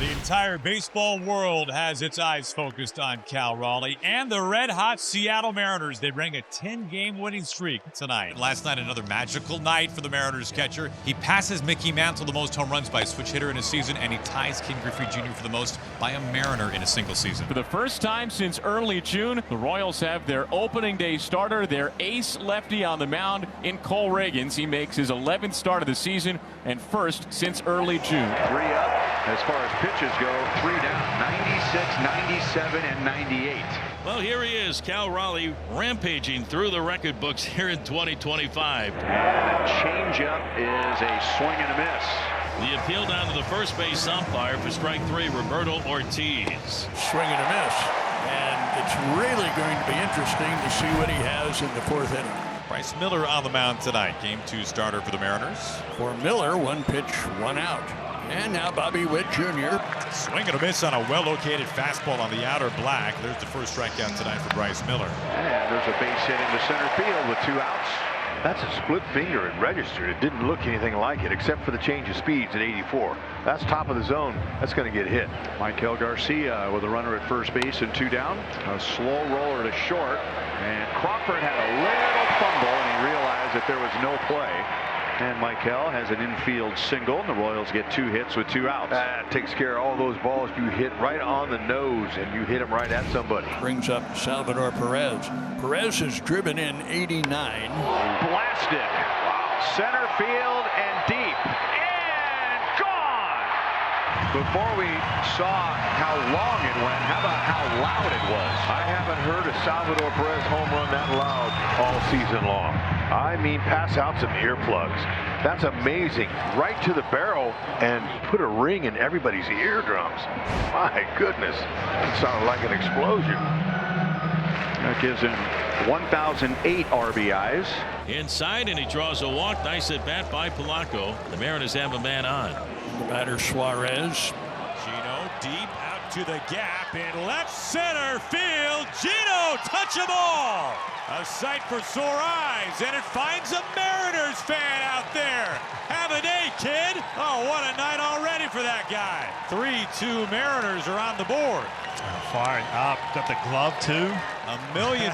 The entire baseball world has its eyes focused on Cal Raleigh and the red-hot Seattle Mariners. They bring a 10-game winning streak tonight. Last night, another magical night for the Mariners catcher. He passes Mickey Mantle the most home runs by a switch hitter in a season, and he ties Ken Griffey Jr. for the most by a Mariner in a single season. For the first time since early June, the Royals have their opening day starter, their ace lefty on the mound in Cole Reagans. He makes his 11th start of the season and first since early June. 3 up as far as pitches go, 3 down, 96, 97, and 98. Well, here he is, Cal Raleigh, rampaging through the record books here in 2025. And a changeup is a swing and a miss. The appeal down to the first base umpire for strike 3, Roberto Ortiz. Swing and a miss. And it's really going to be interesting to see what he has in the 4th inning. Bryce Miller on the mound tonight, Game 2 starter for the Mariners. For Miller, 1 pitch, 1 out. And now Bobby Witt Jr. Swing and a miss on a well-located fastball on the outer black. There's the first strikeout tonight for Bryce Miller. And there's a base hit into center field with 2 outs. That's a split finger. It registered. It didn't look anything like it except for the change of speeds at 84. That's top of the zone. That's going to get hit. Michael Garcia with a runner at first base and 2 down. A slow roller to short. And Crawford had a little fumble and he realized that there was no play. And Michael has an infield single, and the Royals get 2 hits with 2 outs. That takes care of all those balls you hit right on the nose, and you hit them right at somebody. Brings up Salvador Perez. Perez has driven in 89. Blasted. Wow. Center field and deep. And gone. Before we saw how long it went, how about how loud it was? I haven't heard a Salvador Perez home run that loud all season long. I mean, pass out some earplugs. That's amazing. Right to the barrel and put a ring in everybody's eardrums. My goodness. It sounded like an explosion. That gives him 1,008 RBIs. Inside, and he draws a walk. Nice at bat by Polanco. The Mariners have a man on. The batter Suarez. Gino deep out to the gap in left center field. Gino, touch 'em all. A sight for sore eyes, and it finds a Mariners fan out there. Have a day, kid. Oh, what a night already for that guy. 3-2 Mariners are on the board. Firing up, got the glove too. $1 million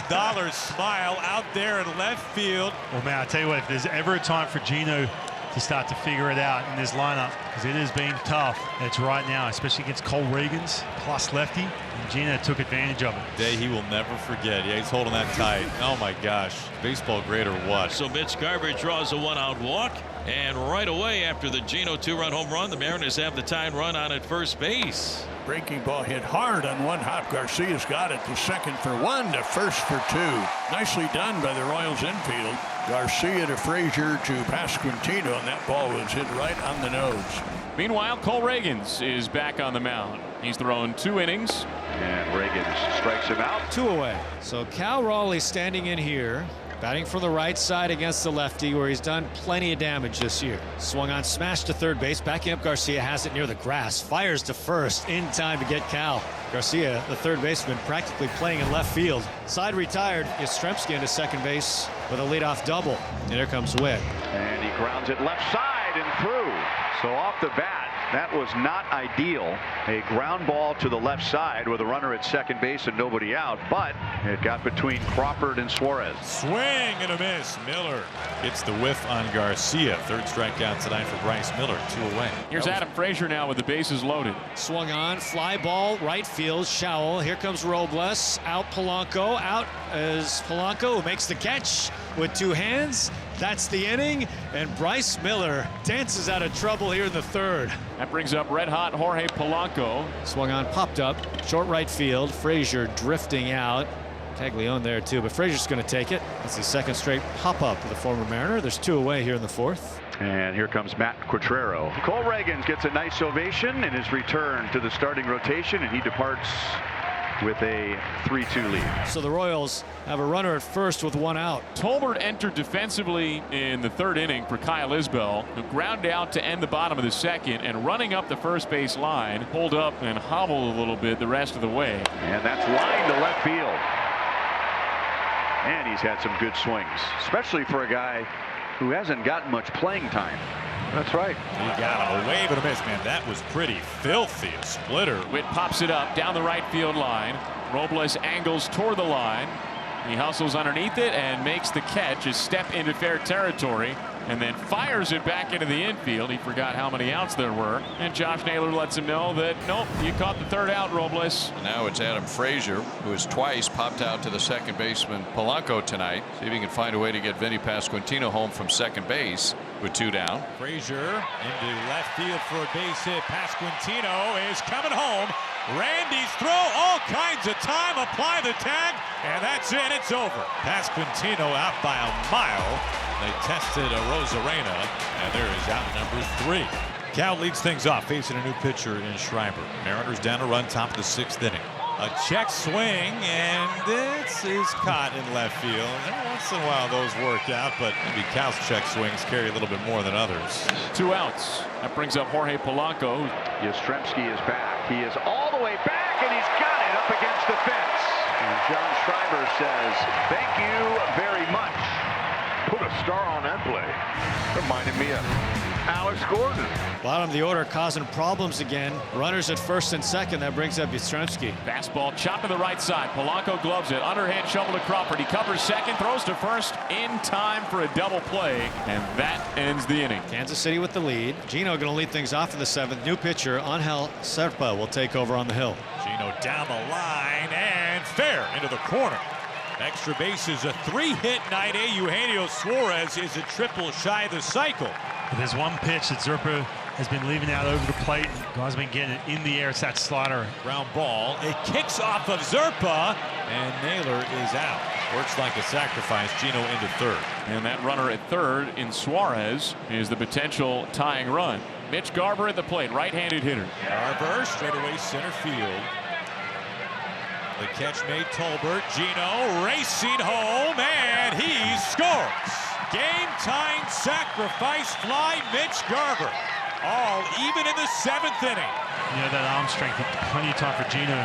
smile out there in left field. Well, man, I tell you what, if there's ever a time for Gino to start to figure it out in this lineup, because it has been tough, it's right now, especially against Cole Reagans plus lefty, and Gino took advantage of it. Day he will never forget. Yeah, he's holding that tight. Oh my gosh, baseball great or what? So Mitch Garver draws a 1-out walk, and right away after the Gino 2-run home run, the Mariners have the tying run on at first base. Breaking ball hit hard on 1 hop. Garcia's got it to second for 1, to first for 2. Nicely done by the Royals infield. Garcia to Frazier to Pasquantino, and that ball was hit right on the nose. Meanwhile, Cole Reagans is back on the mound. He's thrown 2 innings. And Reagans strikes him out. 2 away. So Cal Raleigh standing in here, batting from the right side against the lefty, where he's done plenty of damage this year. Swung on, smash to third base, backing up Garcia, has it near the grass, fires to first in time to get Cal. Garcia, the third baseman, practically playing in left field. Side retired, Yastrzemski into second base with a leadoff double. And here comes Witt. And he grounds it left side and through. So off the bat, that was not ideal. A ground ball to the left side with a runner at second base and nobody out, but it got between Crawford and Suarez. Swing and a miss. Miller Gets the whiff on Garcia. Third strikeout tonight for Bryce Miller. 2 away. Here's Adam Frazier now with the bases loaded. Swung on, fly ball, right field, Schowell. Here comes Robles, out Polanco. Out is Polanco, who makes the catch with 2 hands. That's the inning, and Bryce Miller dances out of trouble here in the 3rd. That brings up red-hot Jorge Polanco. Swung on, popped up, short right field. Frazier drifting out. Caglione there too, but Frazier's going to take it. That's the 2nd straight pop-up of the former Mariner. There's 2 away here in the 4th. And here comes Matt Quatrero. Cole Reagans gets a nice ovation in his return to the starting rotation, and he departs with a 3-2 lead. So the Royals have a runner at first with 1 out. Tolbert entered defensively in the 3rd inning for Kyle Isbell, who ground out to end the bottom of the 2nd, and running up the first base line, pulled up and hobbled a little bit the rest of the way. And that's lined to left field. And he's had some good swings, especially for a guy who hasn't gotten much playing time. That's right. He got him. A wave and a miss, man. That was pretty filthy. A splitter. Witt pops it up down the right field line. Robles angles toward the line. He hustles underneath it and makes the catch. A step into fair territory, and then fires it back into the infield. He forgot how many outs there were, and Josh Naylor lets him know that nope, you caught the third out, Robles. Now it's Adam Frazier, who has twice popped out to the second baseman Polanco tonight. See if he can find a way to get Vinny Pasquantino home from second base with 2 down. Frazier into left field for a base hit. Pasquantino is coming home. Randy's throw, all kinds of time. Apply the tag, and that's it. It's over. Pasquantino out by a mile. They tested a Rosarena, and there is out number 3. Cal leads things off, facing a new pitcher in Schreiber. Mariners down a run, top of the 6th inning. A check swing, and this is caught in left field. Every once in a while those work out, but maybe Cal's check swings carry a little bit more than others. 2 outs. That brings up Jorge Polanco. Yastrzemski is back. He is all the way back, and he's got it up against the fence. And John Schreiber says, thank you very much. Put a star on that play. Reminded me of Alex Gordon. Bottom of the order causing problems again. Runners at first and second. That brings up Yastrzemski. Fastball chopped to the right side. Polanco gloves it. Underhand shovel to Crawford. He covers second, throws to first in time for a double play, and that ends the inning. Kansas City with the lead. Gino going to lead things off in the 7th. New pitcher Angel Serpa will take over on the hill. Gino down the line and fair into the corner. Extra bases, a 3-hit night. Eugenio Suarez is a triple shy of the cycle. There's one pitch that Zerpa has been leaving out over the plate. Guys been getting it in the air. It's that slider. Ground ball. It kicks off of Zerpa, and Naylor is out. Works like a sacrifice. Gino into third. And that runner at third in Suarez is the potential tying run. Mitch Garver at the plate, right-handed hitter. Garver straightaway center field. The catch made Tolbert. Gino racing home, and he scores. Game-tying sacrifice fly, Mitch Garver. All even in the 7th inning. You know, that arm strength, plenty of time for Gino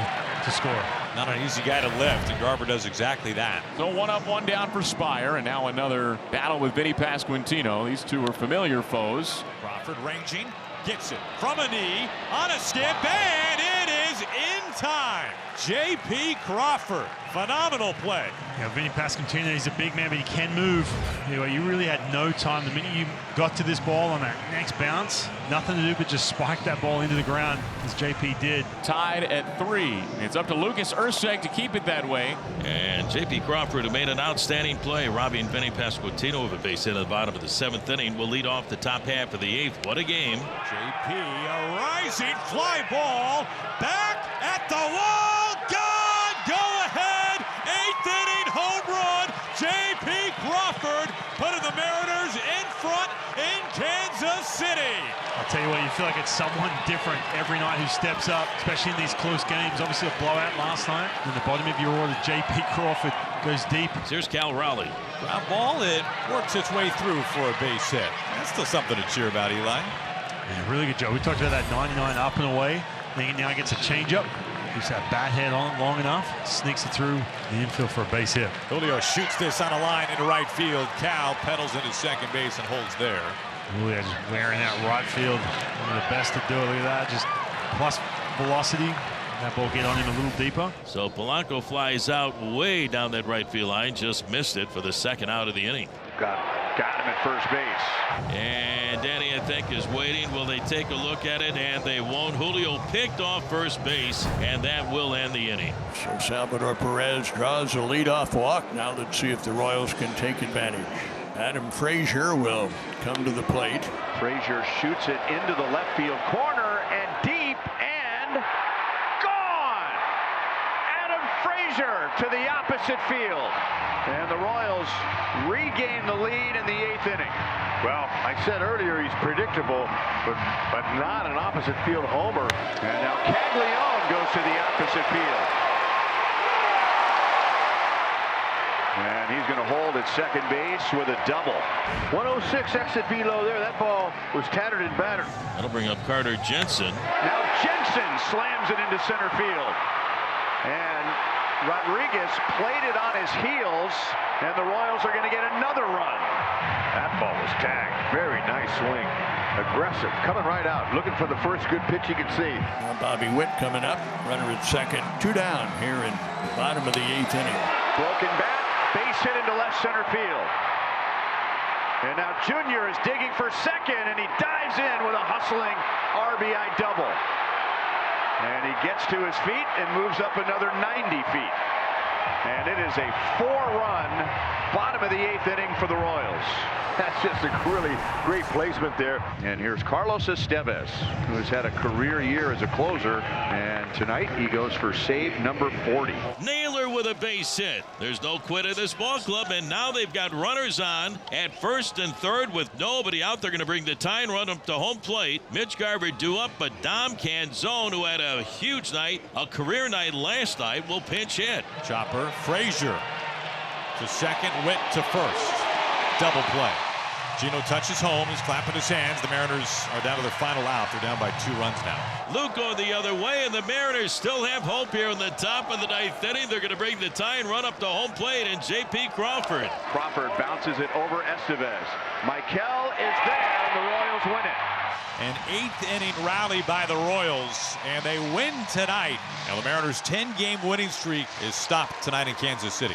to score. Not an easy guy to lift, and Garver does exactly that. So 1 up, 1 down for Spire, and now another battle with Vinny Pasquantino. These two are familiar foes. Crawford ranging, gets it from a knee, on a skip, and it is in time. J.P. Crawford, phenomenal play. Yeah, Vinny Pasquantino, he's a big man, but he can move. Anyway, you really had no time. The minute you got to this ball on that next bounce, nothing to do but just spike that ball into the ground, as JP did. Tied at 3. It's up to Lucas Erceg to keep it that way. And J.P. Crawford, who made an outstanding play, robbing Vinny Pasquantino of a base hit at the bottom of the 7th inning, will lead off the top half of the 8th. What a game. J.P. a rising fly ball, back at the wall. Gone! Go ahead! 8th inning home run. J.P. Crawford putting the Mariners in front in Kansas City. I'll tell you what, you feel like it's someone different every night who steps up, especially in these close games. Obviously a blowout last night. In the bottom of your order, J.P. Crawford goes deep. Here's Cal Raleigh. Ground ball, it works its way through for a base hit. That's still something to cheer about, Eli. Yeah, really good job. We talked about that 99 up and away. I think he now gets a changeup. Keeps that bat head on long enough, sneaks it through the infield for a base hit. Julio shoots this on a line into right field. Cal pedals into second base and holds there. Julio just wearing that right field. One of the best to do it. Look at that, just plus velocity. That ball get on him a little deeper. So Polanco flies out way down that right field line, just missed it for the 2nd out of the inning. Got him at first base. And Danny, I think, is waiting. Will they take a look at it? And they won't. Julio picked off first base, and that will end the inning. So Salvador Perez draws a leadoff walk. Now let's see if the Royals can take advantage. Adam Frazier will come to the plate. Frazier shoots it into the left field corner and deep and gone. Adam Frazier to the opposite field. And the Royals regain the lead in the 8th inning. Well, I said earlier he's predictable, but not an opposite field homer. And now Caglione goes to the opposite field. And he's going to hold at second base with a double. 106 exit velo there. That ball was tattered and battered. That'll bring up Carter Jensen. Now Jensen slams it into center field. And Rodriguez played it on his heels, and the Royals are going to get another run. That ball was tagged. Very nice swing. Aggressive, coming right out, looking for the first good pitch he could see. Now Bobby Witt coming up, runner at second. 2 down here in the bottom of the 8th inning. Broken bat, base hit into left center field. And now Junior is digging for second, and he dives in with a hustling RBI double. And he gets to his feet and moves up another 90 feet. And it is a 4-run bottom of the 8th inning for the Royals. That's just a really great placement there. And here's Carlos Estevez, who has had a career year as a closer. And tonight he goes for save number 40. Naylor with a base hit. There's no quit at this ball club, and now they've got runners on at first and third with nobody out. They're going to bring the tying run up to home plate. Mitch Garver due up, but Dom Canzone, who had a huge night, a career night last night, will pinch hit. Chopper, Frazier to second, Witt to first. Double play. Gino touches home. He's clapping his hands. The Mariners are down to their final out. They're down by 2 runs now. Luke going the other way, and the Mariners still have hope here in the top of the 9th inning. They're going to bring the tying run up to home plate, and J.P. Crawford. Crawford bounces it over Estevez. Michael is there, and the Royals win it. An 8th inning rally by the Royals, and they win tonight. Now the Mariners' 10-game winning streak is stopped tonight in Kansas City.